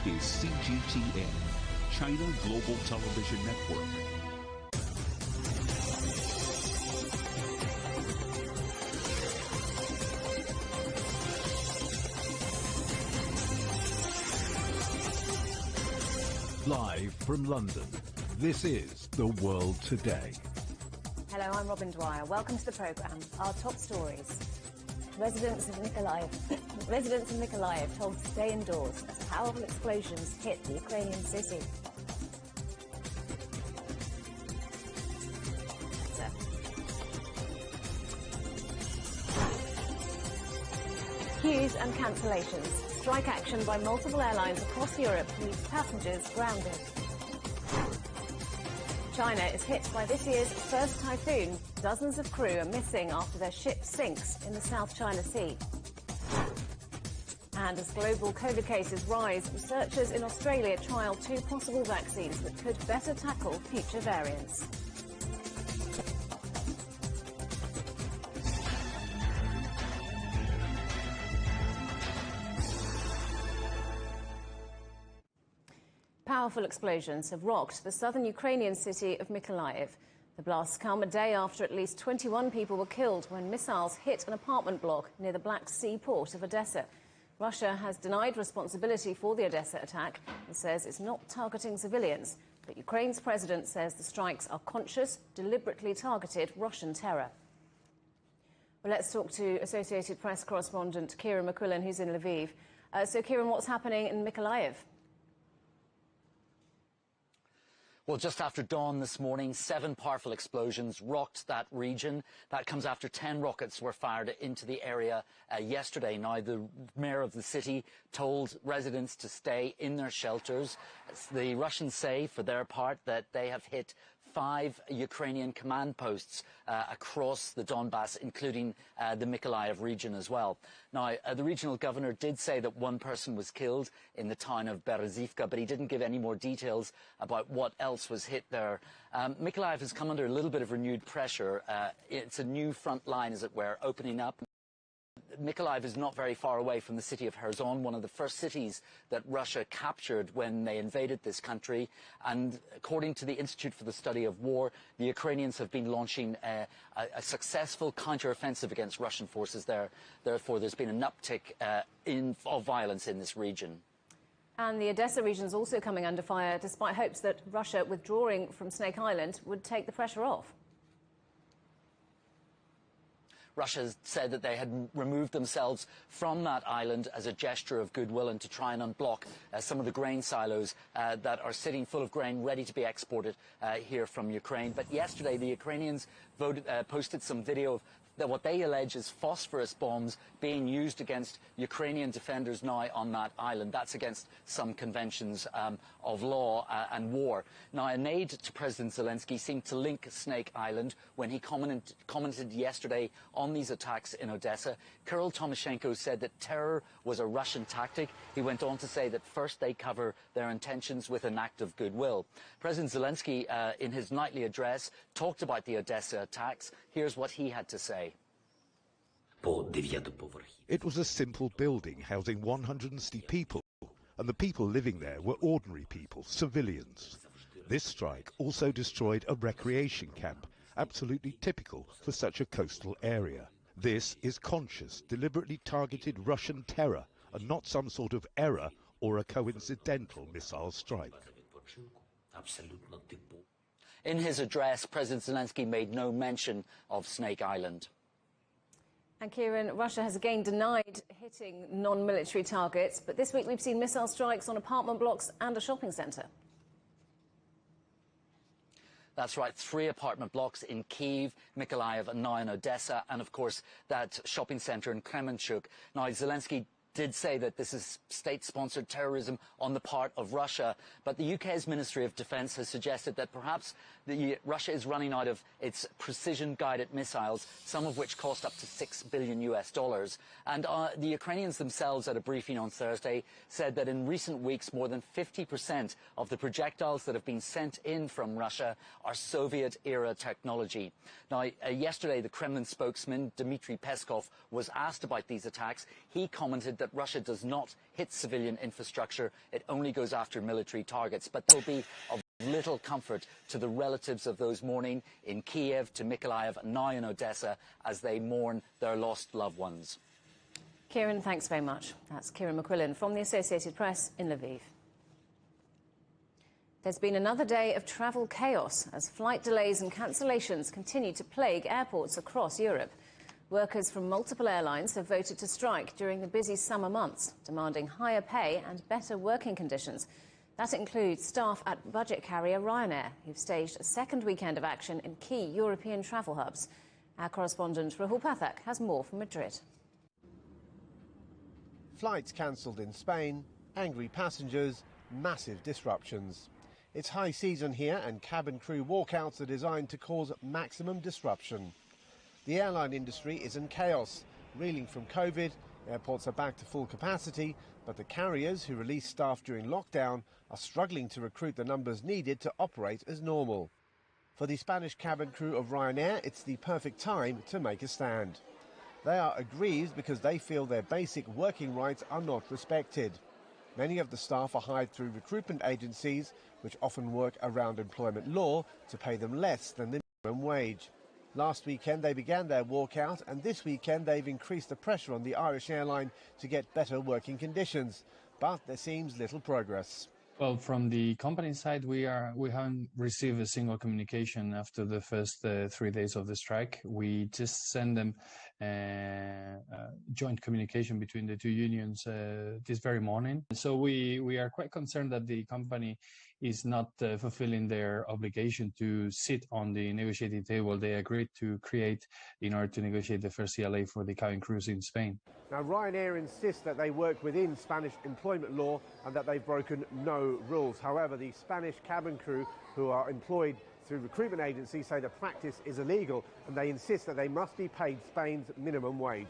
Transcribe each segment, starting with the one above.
is CGTN, China Global Television Network. Live from London, this is The World Today. Hello, I'm Robin Dwyer. Welcome to the programme. Our top stories. Residents of Mykolaiv told to stay indoors as powerful explosions hit the Ukrainian city. Queues and cancellations. Strike action by multiple airlines across Europe leaves passengers grounded. China is hit by this year's first typhoon. Dozens of crew are missing after their ship sinks in the South China Sea. And as global COVID cases rise, researchers in Australia trial 2 possible vaccines that could better tackle future variants. Powerful explosions have rocked the southern Ukrainian city of Mykolaiv. The blasts come a day after at least 21 people were killed when missiles hit an apartment block near the Black Sea port of Odessa. Russia has denied responsibility for the Odessa attack and says it's not targeting civilians. But Ukraine's president says the strikes are conscious, deliberately targeted Russian terror. Well, let's talk to Associated Press correspondent Kieran McQuillan, who's in Lviv. So, Kieran, what's happening in Mykolaiv? Well, just after dawn this morning, 7 powerful explosions rocked that region. That comes after 10 rockets were fired into the area yesterday. Now, the mayor of the city told residents to stay in their shelters. The Russians say, for their part, that they have hit 5 Ukrainian command posts across the Donbass, including the Mykolaiv region as well. Now, the regional governor did say that 1 person was killed in the town of Berezivka, but he didn't give any more details about what else was hit there. Mykolaiv has come under a little bit of renewed pressure. It's a new front line, as it were, opening up. Mykolaiv is not very far away from the city of Kherson, one of the first cities that Russia captured when they invaded this country. And according to the Institute for the Study of War, the Ukrainians have been launching a successful counter-offensive against Russian forces there. Therefore, there's been an uptick of violence in this region. And the Odessa region is also coming under fire, despite hopes that Russia withdrawing from Snake Island would take the pressure off. Russia said that they had removed themselves from that island as a gesture of goodwill and to try and unblock some of the grain silos that are sitting full of grain ready to be exported here from Ukraine. But yesterday, the Ukrainians posted some video of what they allege is phosphorus bombs being used against Ukrainian defenders now on that island. That's against some conventions of law and war. Now, an aide to President Zelensky seemed to link Snake Island when he commented yesterday on these attacks in Odessa. Kirill Timoshenko said that terror was a Russian tactic. He went on to say that first they cover their intentions with an act of goodwill. President Zelensky, in his nightly address, talked about the Odessa attacks. Here's what he had to say. It was a simple building housing 160 people, and the people living there were ordinary people, civilians. This strike also destroyed a recreation camp, absolutely typical for such a coastal area. This is conscious, deliberately targeted Russian terror, and not some sort of error or a coincidental missile strike. In his address, President Zelensky made no mention of Snake Island. And Kieran, Russia has again denied hitting non-military targets, but this week we've seen missile strikes on apartment blocks and a shopping centre. That's right, 3 apartment blocks in Kyiv, Mykolaiv and now in Odessa, and of course that shopping centre in Kremenchuk. Now, Zelensky did say that this is state-sponsored terrorism on the part of Russia, but the UK's Ministry of Defence has suggested that perhaps Russia is running out of its precision-guided missiles, some of which cost up to $6 billion. And the Ukrainians themselves, at a briefing on Thursday, said that in recent weeks more than 50% of the projectiles that have been sent in from Russia are Soviet-era technology. Now, yesterday, the Kremlin spokesman, Dmitry Peskov, was asked about these attacks. He commented that Russia does not hit civilian infrastructure. It only goes after military targets. But there'll be of little comfort to the relatives of those mourning in Kiev, to Mykolaiv, and now in Odessa, as they mourn their lost loved ones. Kieran, thanks very much. That's Kieran McQuillan from the Associated Press in Lviv. There's been another day of travel chaos as flight delays and cancellations continue to plague airports across Europe. Workers from multiple airlines have voted to strike during the busy summer months, demanding higher pay and better working conditions. That includes staff at budget carrier Ryanair, who've staged a second weekend of action in key European travel hubs. Our correspondent Rahul Pathak has more from Madrid. Flights cancelled in Spain, angry passengers, massive disruptions. It's high season here and cabin crew walkouts are designed to cause maximum disruption. The airline industry is in chaos. Reeling from Covid, airports are back to full capacity, but the carriers who release staff during lockdown are struggling to recruit the numbers needed to operate as normal. For the Spanish cabin crew of Ryanair, it's the perfect time to make a stand. They are aggrieved because they feel their basic working rights are not respected. Many of the staff are hired through recruitment agencies, which often work around employment law to pay them less than the minimum wage. Last weekend they began their walkout, and this weekend they've increased the pressure on the Irish airline to get better working conditions. But there seems little progress. Well, from the company side, we haven't received a single communication after the first 3 days of the strike. We just sent them joint communication between the two unions this very morning. So we are quite concerned that the company is not fulfilling their obligation to sit on the negotiating table they agreed to create in order to negotiate the first CLA for the cabin crews in Spain. Now, Ryanair insists that they work within Spanish employment law and that they've broken no rules. However, the Spanish cabin crew who are employed through recruitment agencies say the practice is illegal, and they insist that they must be paid Spain's minimum wage.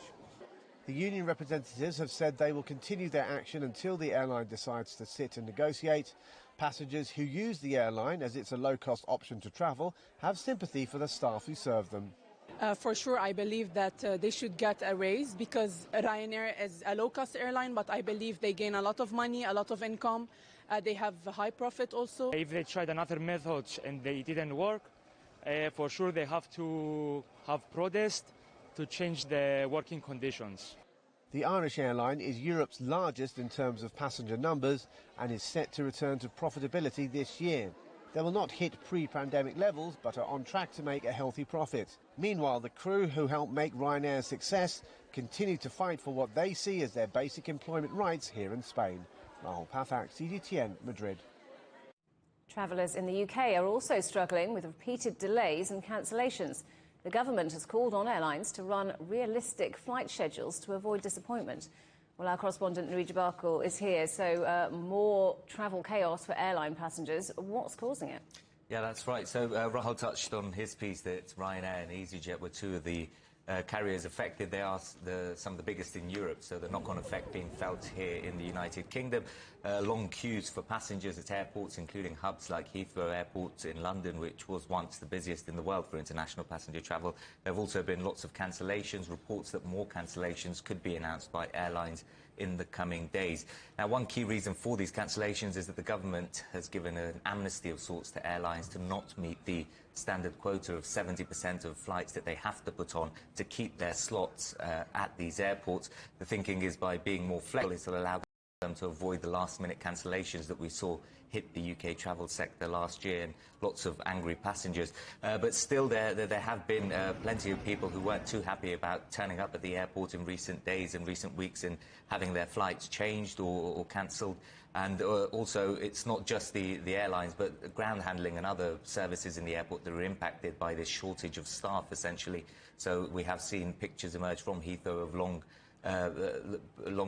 The union representatives have said they will continue their action until the airline decides to sit and negotiate. Passengers who use the airline, as it's a low-cost option to travel, have sympathy for the staff who serve them. For sure, I believe that they should get a raise, because Ryanair is a low-cost airline, but I believe they gain a lot of money, a lot of income. They have a high profit also. If they tried another method and they didn't work, for sure they have to have protest to change the working conditions. The Irish airline is Europe's largest in terms of passenger numbers and is set to return to profitability this year. They will not hit pre-pandemic levels, but are on track to make a healthy profit. Meanwhile, the crew who helped make Ryanair a success continue to fight for what they see as their basic employment rights here in Spain. Rahul Pathak, CGTN, Madrid. Travellers in the UK are also struggling with repeated delays and cancellations. The government has called on airlines to run realistic flight schedules to avoid disappointment. Well, our correspondent Luigi Barco is here, so more travel chaos for airline passengers. What's causing it? Yeah, that's right. So Rahul touched on his piece that Ryanair and EasyJet were two of the carriers affected. They are some of the biggest in Europe, so the knock-on effect being felt here in the United Kingdom. Long queues for passengers at airports, including hubs like Heathrow Airport in London, which was once the busiest in the world for international passenger travel. There have also been lots of cancellations, reports that more cancellations could be announced by airlines in the coming days. Now, one key reason for these cancellations is that the government has given an amnesty of sorts to airlines to not meet the standard quota of 70% of flights that they have to put on to keep their slots at these airports. The thinking is by being more flexible, it will allow them to avoid the last-minute cancellations that we saw hit the UK travel sector last year, and lots of angry passengers. But still, there have been plenty of people who weren't too happy about turning up at the airport in recent days and recent weeks and having their flights changed or cancelled. And also, it's not just the airlines, but ground handling and other services in the airport that are impacted by this shortage of staff, essentially. So we have seen pictures emerge from Heathrow of long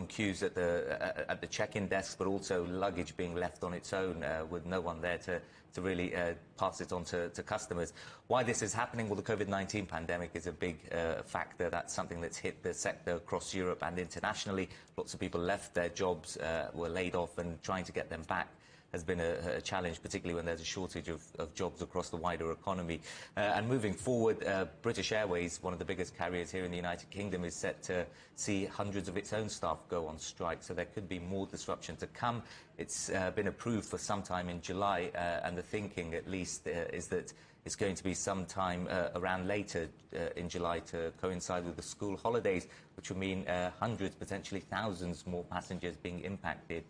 queues at the check-in desks, but also luggage being left on its own with no one there to really pass it on to customers. Why this is happening? Well, the COVID-19 pandemic is a big factor. That's something that's hit the sector across Europe and internationally. Lots of people left their jobs, were laid off, and trying to get them back has been a challenge, particularly when there's a shortage of jobs across the wider economy. And moving forward, British Airways, one of the biggest carriers here in the United Kingdom, is set to see hundreds of its own staff go on strike. So there could be more disruption to come. It's been approved for some time in July, and the thinking, at least, is that it's going to be sometime around later in July to coincide with the school holidays, which will mean hundreds, potentially thousands more passengers being impacted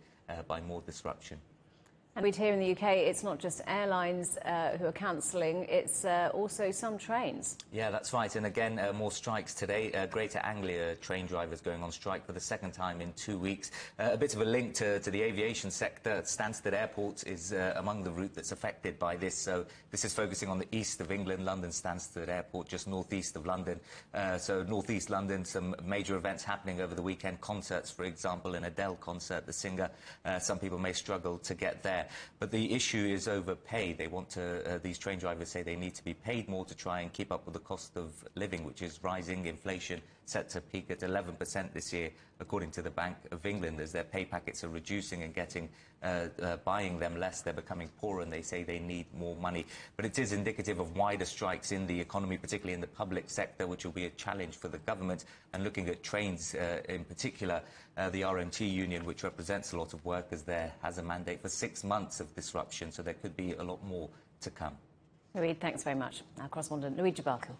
by more disruption. And here in the UK, it's not just airlines who are cancelling, it's also some trains. Yeah, that's right. And again, more strikes today. Greater Anglia train drivers going on strike for the second time in 2 weeks. A bit of a link to the aviation sector. Stansted Airport is among the route that's affected by this. So this is focusing on the east of England, London Stansted Airport, just northeast of London. So northeast London, some major events happening over the weekend. Concerts, for example, an Adele concert, the singer. Some people may struggle to get there. But the issue is overpay. They want to, these train drivers say they need to be paid more to try and keep up with the cost of living, which is rising. Inflation set to peak at 11% this year, according to the Bank of England, as their pay packets are reducing and buying them less. They're becoming poorer, and they say they need more money. But it is indicative of wider strikes in the economy, particularly in the public sector, which will be a challenge for the government. And looking at trains in particular, the RMT union, which represents a lot of workers there, has a mandate for 6 months of disruption, so there could be a lot more to come. Naweed, thanks very much. Our correspondent, Naweed Jabalkil.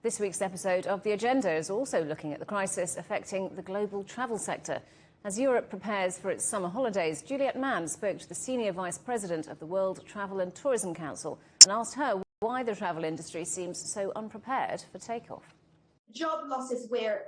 This week's episode of The Agenda is also looking at the crisis affecting the global travel sector. As Europe prepares for its summer holidays, Juliette Mann spoke to the Senior Vice President of the World Travel and Tourism Council and asked her why the travel industry seems so unprepared for takeoff. Job losses were,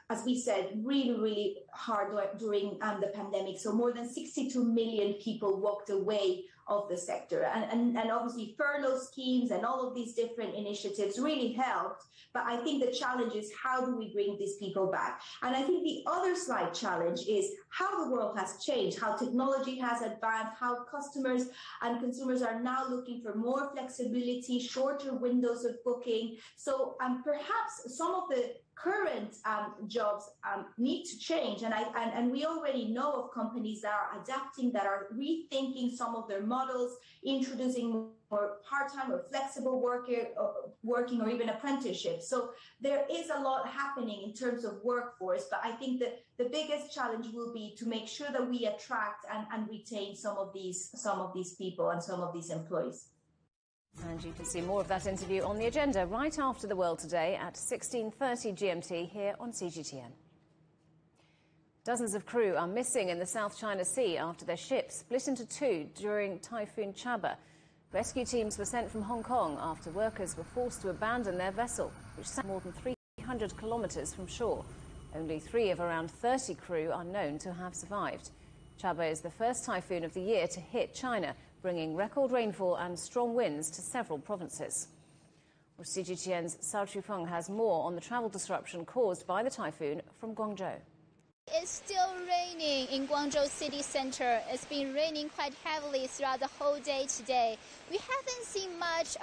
as we said, really hard during the pandemic. So more than 62 million people walked away of the sector. And obviously furlough schemes and all of these different initiatives really helped. But I think the challenge is, how do we bring these people back? And I think the other slight challenge is how the world has changed, how technology has advanced, how customers and consumers are now looking for more flexibility, shorter windows of booking. So perhaps some of the current jobs need to change, and we already know of companies that are adapting, that are rethinking some of their models, introducing more part-time or flexible working or even apprenticeship. So there is a lot happening in terms of workforce, but I think that the biggest challenge will be to make sure that we attract and retain some of these people and some of these employees. And you can see more of that interview on The Agenda right after the World Today at 16:30 GMT here on CGTN. Dozens of crew are missing in the South China Sea after their ship split into two during Typhoon Chaba. Rescue teams were sent from Hong Kong after workers were forced to abandon their vessel, which sank more than 300 kilometres from shore. Only 3 of around 30 crew are known to have survived. Chaba is the first typhoon of the year to hit China, bringing record rainfall and strong winds to several provinces. Well, CGTN's Sao Chufeng has more on the travel disruption caused by the typhoon from Guangzhou. It's still raining in Guangzhou city center. It's been raining quite heavily throughout the whole day today. We haven't seen much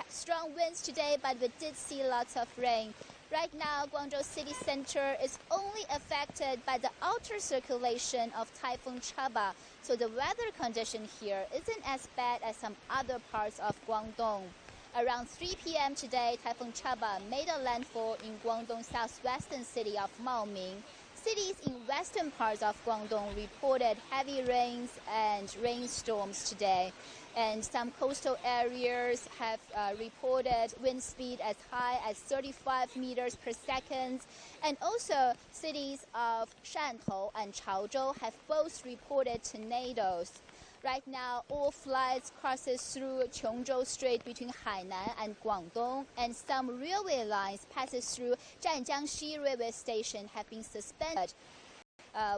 strong winds today, but we did see lots of rain. Right now, Guangzhou city center is only affected by the outer circulation of Typhoon Chaba, so the weather condition here isn't as bad as some other parts of Guangdong. Around 3 p.m. today, Typhoon Chaba made a landfall in Guangdong's southwestern city of Maoming. Cities in western parts of Guangdong reported heavy rains and rainstorms today. And some coastal areas have reported wind speed as high as 35 meters per second. And also, cities of Shantou and Chaozhou have both reported tornadoes. Right now, all flights crosses through Qiongzhou Strait between Hainan and Guangdong, and some railway lines passes through Zhanjiangxi railway station have been suspended.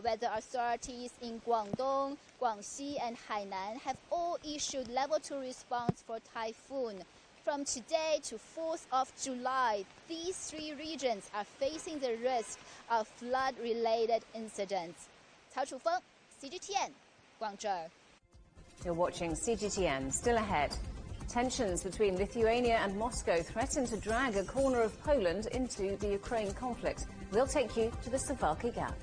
Weather authorities in Guangdong, Guangxi and Hainan have all issued level 2 response for typhoon. From today to 4th of July, these 3 regions are facing the risk of flood-related incidents. Cao Chufeng, CGTN, Guangzhou. You're watching CGTN. Still ahead. Tensions between Lithuania and Moscow threaten to drag a corner of Poland into the Ukraine conflict. We'll take you to the Suwałki Gap.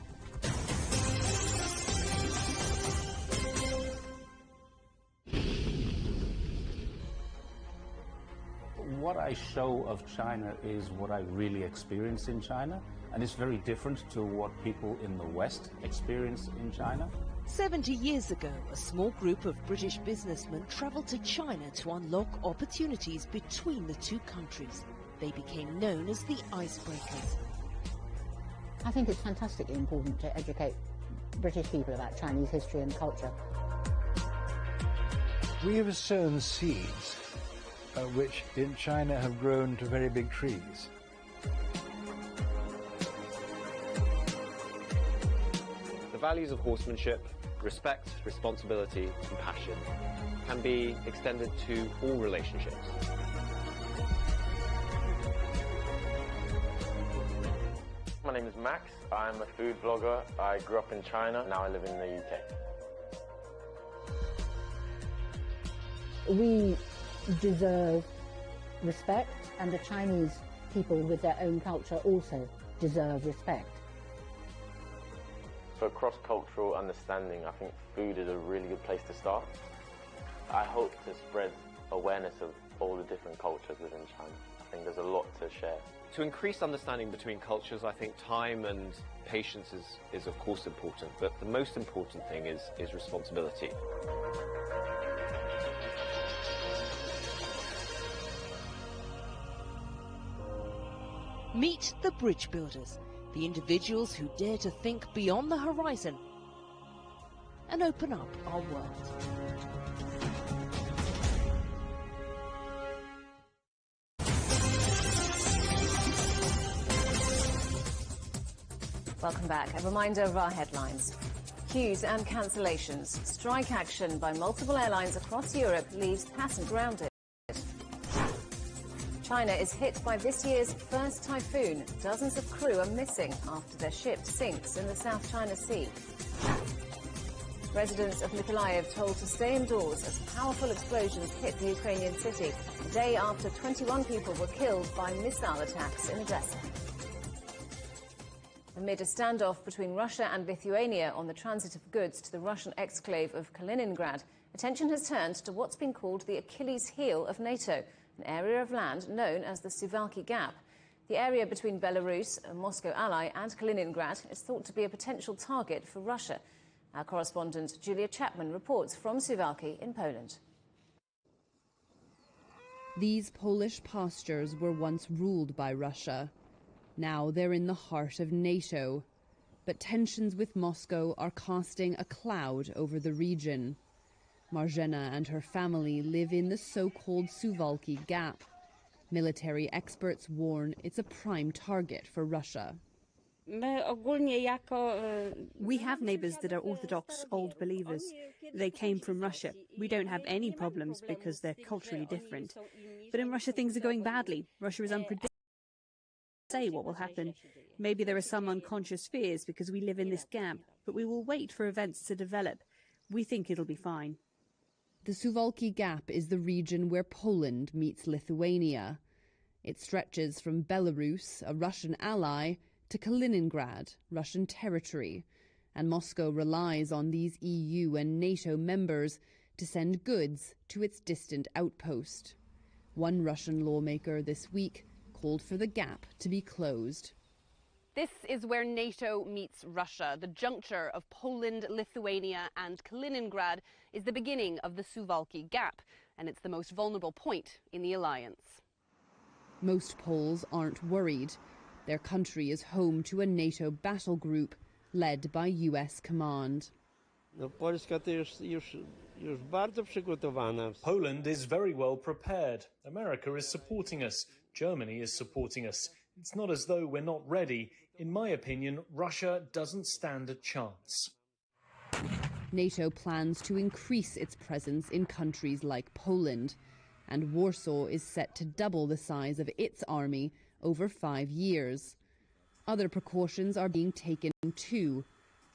what I show of China is what I really experience in China, and it's very different to what people in the West experience in China. 70 years ago, a small group of British businessmen travelled to China to unlock opportunities between the two countries. They became known as the icebreakers. I think it's fantastically important to educate British people about Chinese history and culture. We have sown seeds which in China have grown to very big trees. The values of horsemanship, respect, responsibility, compassion can be extended to all relationships. My name is Max. I'm a food blogger. I grew up in China. Now I live in the UK. We deserve respect, and the Chinese people with their own culture also deserve respect. For cross-cultural understanding, I think food is a really good place to start. I hope to spread awareness of all the different cultures within China. I think there's a lot to share. To increase understanding between cultures, I think time and patience is of course important, but the most important thing is responsibility. Meet the bridge builders, the individuals who dare to think beyond the horizon and open up our world. Welcome back. A reminder of our headlines. Queues and cancellations. Strike action by multiple airlines across Europe leaves passengers grounded. China is hit by this year's first typhoon. Dozens of crew are missing after their ship sinks in the South China Sea. Residents of Mykolaiv told to stay indoors as powerful explosions hit the Ukrainian city, a day after 21 people were killed by missile attacks in Odessa. Amid a standoff between Russia and Lithuania on the transit of goods to the Russian exclave of Kaliningrad, attention has turned to what's been called the Achilles heel of NATO, an area of land known as the Suwalki Gap. The area between Belarus, a Moscow ally, and Kaliningrad is thought to be a potential target for Russia. Our correspondent Julia Chapman reports from Suwalki in Poland. These Polish pastures were once ruled by Russia. Now they're in the heart of NATO. But tensions with Moscow are casting a cloud over the region. Marzena and her family live in the so-called Suwalki Gap. Military experts warn it's a prime target for Russia. We have neighbours that are Orthodox old believers. They came from Russia. We don't have any problems because they're culturally different. But in Russia things are going badly. Russia is unpredictable. Say what will happen. Maybe there are some unconscious fears because we live in this gap, but we will wait for events to develop. We think it'll be fine. The Suwalki Gap is the region where Poland meets Lithuania. It stretches from Belarus, a Russian ally, to Kaliningrad, Russian territory, and Moscow relies on these EU and NATO members to send goods to its distant outpost. One Russian lawmaker this week called for the gap to be closed. This is where NATO meets Russia. The juncture of Poland, Lithuania and Kaliningrad is the beginning of the Suwalki Gap, and it's the most vulnerable point in the alliance. Most Poles aren't worried. Their country is home to a NATO battle group led by US command. Poland is very well prepared. America is supporting us. Germany is supporting us. It's not as though we're not ready. In my opinion, Russia doesn't stand a chance. NATO plans to increase its presence in countries like Poland, and Warsaw is set to double the size of its army over 5 years. Other precautions are being taken too.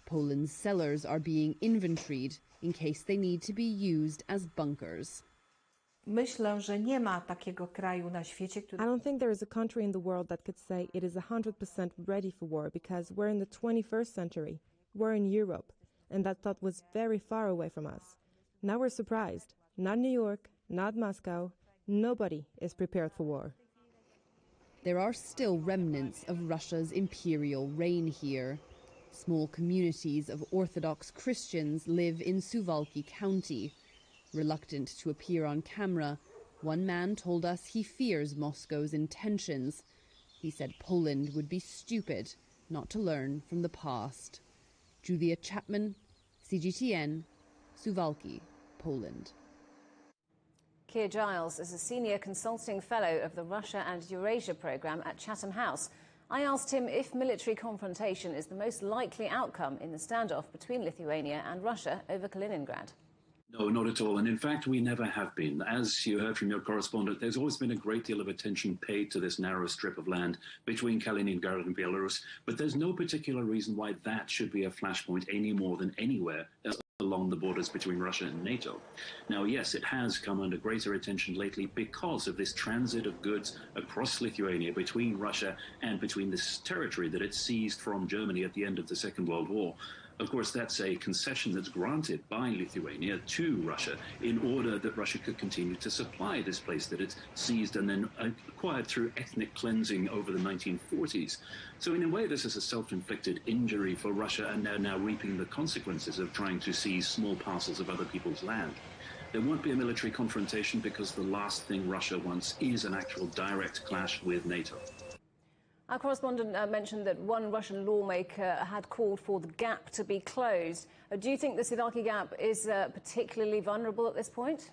Poland's cellars are being inventoried in case they need to be used as bunkers. I don't think there is a country in the world that could say it is 100% ready for war, because we're in the 21st century. We're in Europe, and that thought was very far away from us. Now we're surprised. Not New York, not Moscow, Nobody is prepared for war. There are still remnants of Russia's imperial reign here. Small communities of Orthodox Christians live in Suwałki County. Reluctant to appear on camera, one man told us he fears Moscow's intentions. He said Poland would be stupid not to learn from the past. Julia Chapman, CGTN, Suwałki, Poland. Keir Giles is a senior consulting fellow of the Russia and Eurasia programme at Chatham House. I asked him if military confrontation is the most likely outcome in the standoff between Lithuania and Russia over Kaliningrad. No, not at all. And in fact, we never have been. As you heard from your correspondent, there's always been a great deal of attention paid to this narrow strip of land between Kaliningrad and Belarus. But there's no particular reason why that should be a flashpoint any more than anywhere else along the borders between Russia and NATO. Now, yes, it has come under greater attention lately because of this transit of goods across Lithuania between Russia and between this territory that it seized from Germany at the end of the Second World War. Of course, that's a concession that's granted by Lithuania to Russia in order that Russia could continue to supply this place that it's seized and then acquired through ethnic cleansing over the 1940s. So in a way, this is a self-inflicted injury for Russia, and they're now reaping the consequences of trying to seize small parcels of other people's land. There won't be a military confrontation because the last thing Russia wants is an actual direct clash with NATO. Our correspondent mentioned that one Russian lawmaker had called for the gap to be closed. Do you think the Suwałki Gap is particularly vulnerable at this point?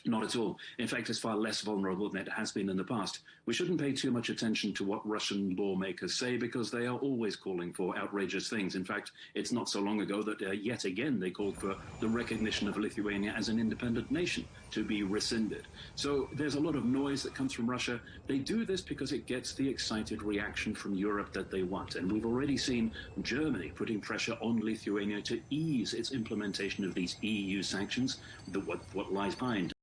Not at all. In fact, it's far less vulnerable than it has been in the past. We shouldn't pay too much attention to what Russian lawmakers say because they are always calling for outrageous things. In fact, it's not so long ago that yet again they called for the recognition of Lithuania as an independent nation to be rescinded. So there's a lot of noise that comes from Russia. They do this because it gets the excited reaction from Europe that they want. And we've already seen Germany putting pressure on Lithuania to ease its implementation of these EU sanctions, what lies behind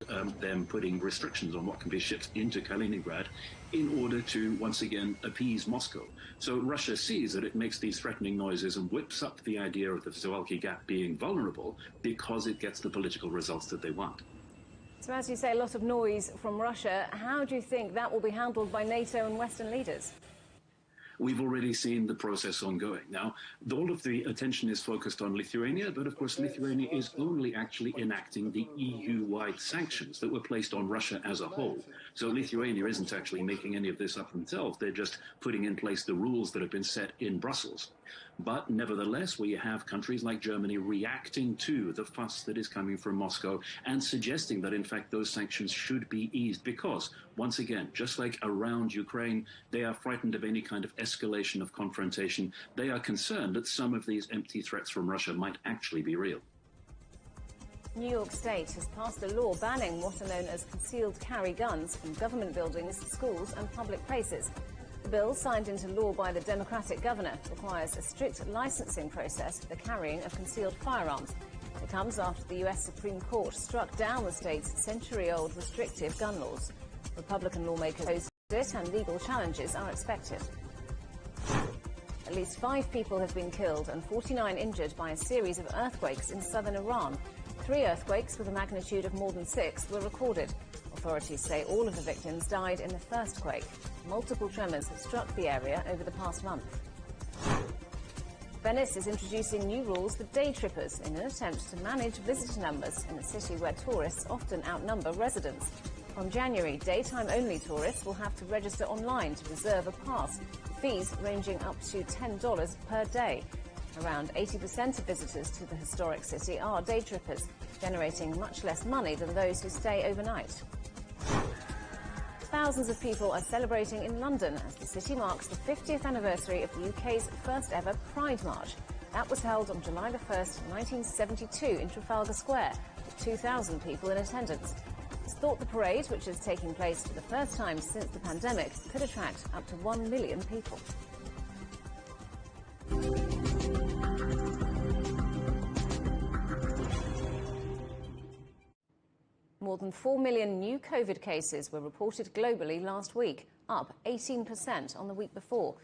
them putting restrictions on what can be shipped into Kaliningrad in order to, once again, appease Moscow. So Russia sees that it makes these threatening noises and whips up the idea of the Suwałki Gap being vulnerable because it gets the political results that they want. So as you say, a lot of noise from Russia. How do you think that will be handled by NATO and Western leaders? We've already seen the process ongoing. Now, all of the attention is focused on Lithuania, but of course Lithuania is only actually enacting the EU-wide sanctions that were placed on Russia as a whole. So Lithuania isn't actually making any of this up themselves. They're just putting in place the rules that have been set in Brussels. But nevertheless, we have countries like Germany reacting to the fuss that is coming from Moscow and suggesting that, in fact, those sanctions should be eased because, once again, just like around Ukraine, they are frightened of any kind of escalation of confrontation. They are concerned that some of these empty threats from Russia might actually be real. New York State has passed a law banning what are known as concealed carry guns from government buildings, schools and public places. The bill, signed into law by the Democratic governor, requires a strict licensing process for the carrying of concealed firearms. It comes after the U.S. Supreme Court struck down the state's century-old restrictive gun laws. Republican lawmakers opposed it and legal challenges are expected. At least 5 people have been killed and 49 injured by a series of earthquakes in southern Iran. 3 earthquakes with a magnitude of more than 6 were recorded. Authorities say all of the victims died in the first quake. Multiple tremors have struck the area over the past month. Venice is introducing new rules for day trippers in an attempt to manage visitor numbers in a city where tourists often outnumber residents. From January, daytime-only tourists will have to register online to reserve a pass, fees ranging up to $10 per day. Around 80% of visitors to the historic city are day trippers, generating much less money than those who stay overnight. Thousands of people are celebrating in London as the city marks the 50th anniversary of the UK's first ever Pride March. That was held on July the 1st, 1972 in Trafalgar Square, with 2,000 people in attendance. It's thought the parade, which is taking place for the first time since the pandemic, could attract up to 1 million people. More than 4 million new COVID cases were reported globally last week, up 18% on the week before.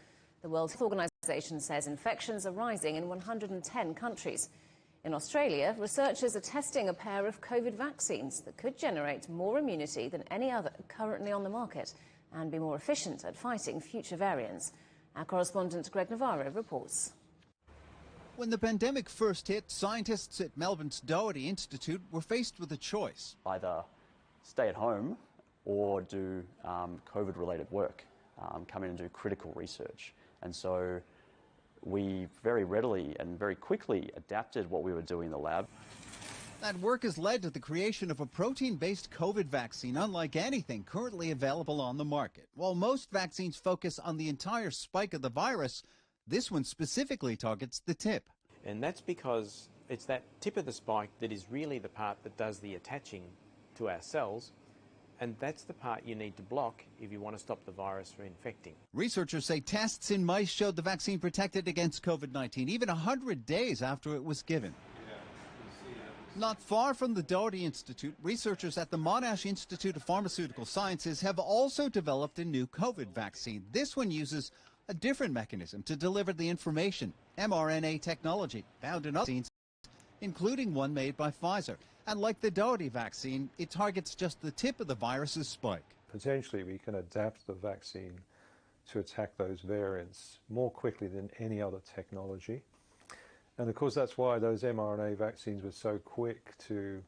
The World Health Organization says infections are rising in 110 countries. In Australia, researchers are testing a pair of COVID vaccines that could generate more immunity than any other currently on the market and be more efficient at fighting future variants. Our correspondent Greg Navarro reports. When the pandemic first hit, scientists at Melbourne's Doherty Institute were faced with a choice. Either stay at home or do COVID-related work, come in and do critical research. And so we very readily and very quickly adapted what we were doing in the lab. That work has led to the creation of a protein-based COVID vaccine unlike anything currently available on the market. While most vaccines focus on the entire spike of the virus, this one specifically targets the tip. And that's because it's that tip of the spike that is really the part that does the attaching to our cells, and that's the part you need to block if you want to stop the virus from infecting. Researchers say tests in mice showed the vaccine protected against COVID-19 even 100 days after it was given. Not far from the Doherty Institute, researchers at the Monash Institute of Pharmaceutical Sciences have also developed a new COVID vaccine. This one uses a different mechanism to deliver the information, mRNA technology, found in other vaccines, including one made by Pfizer. And like the Doherty vaccine, it targets just the tip of the virus's spike. Potentially, we can adapt the vaccine to attack those variants more quickly than any other technology. And of course, that's why those mRNA vaccines were so quick to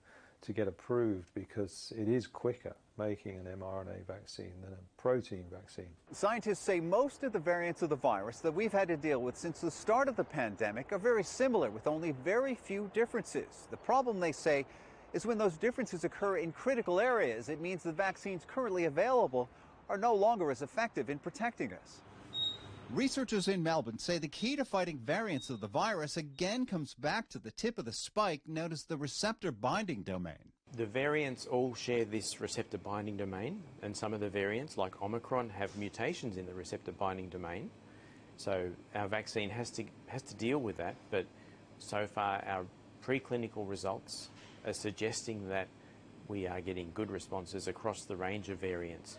get approved, because it is quicker making an mRNA vaccine than a protein vaccine. Scientists say most of the variants of the virus that we've had to deal with since the start of the pandemic are very similar, with only very few differences. The problem, they say, is when those differences occur in critical areas, it means the vaccines currently available are no longer as effective in protecting us. Researchers in Melbourne say the key to fighting variants of the virus again comes back to the tip of the spike, known as the receptor binding domain. The variants all share this receptor binding domain, and some of the variants, like Omicron, have mutations in the receptor binding domain. So our vaccine has to deal with that, but so far our preclinical results are suggesting that we are getting good responses across the range of variants.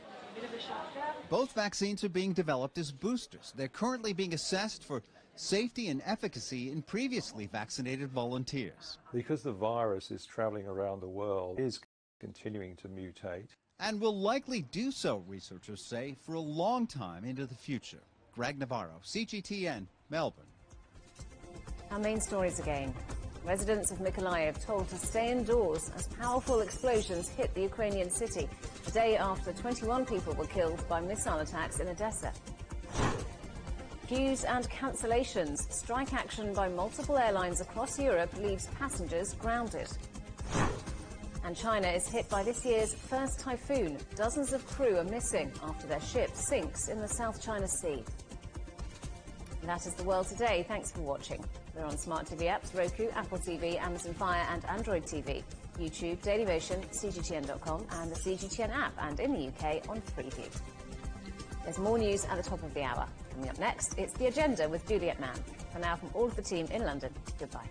Both vaccines are being developed as boosters. They're currently being assessed for safety and efficacy in previously vaccinated volunteers. Because the virus is traveling around the world, it is continuing to mutate. And will likely do so, researchers say, for a long time into the future. Greg Navarro, CGTN, Melbourne. Our main stories again. Residents of Mykolaiv told to stay indoors as powerful explosions hit the Ukrainian city, a day after 21 people were killed by missile attacks in Odessa. Queues and cancellations. Strike action by multiple airlines across Europe leaves passengers grounded. And China is hit by this year's first typhoon. Dozens of crew are missing after their ship sinks in the South China Sea. And that is the world today. Thanks for watching. We're on smart TV apps, Roku, Apple TV, Amazon Fire and Android TV, YouTube, Dailymotion, CGTN.com and the CGTN app, and in the UK on Freeview. There's more news at the top of the hour. Coming up next, it's The Agenda with Juliet Mann. For now, from all of the team in London, goodbye.